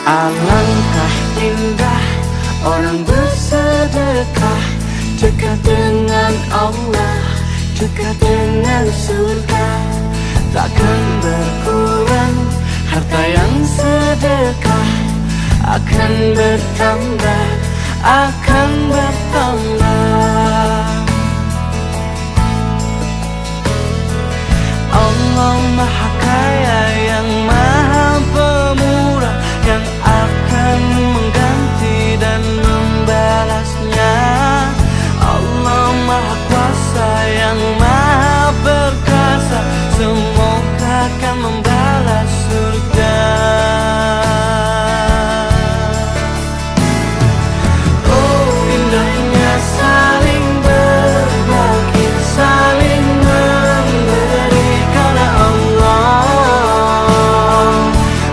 Alangkah indah orang bersedekah, dekat dengan Allah, dekat dengan surga. Takkan berkurang harta yang sedekah, akan bertambah, akan bertambah. Allah Maha Kaya yang Maha Pemurah, yang akan mengganti dan membalasnya. Allah Maha Kuasa yang Maha Perkasa, semoga akan membalas surga. Oh, indahnya saling berbagi, saling memberi karena Allah.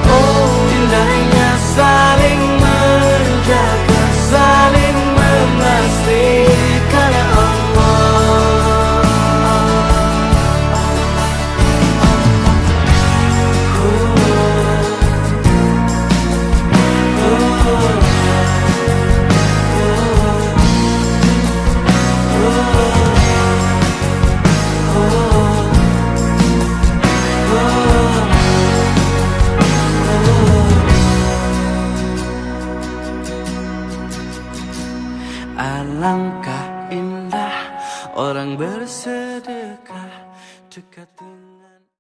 Oh, indahnya saling menjaga, saling mengasihi karena Allah. Alangkah indah orang bersedekah, dekat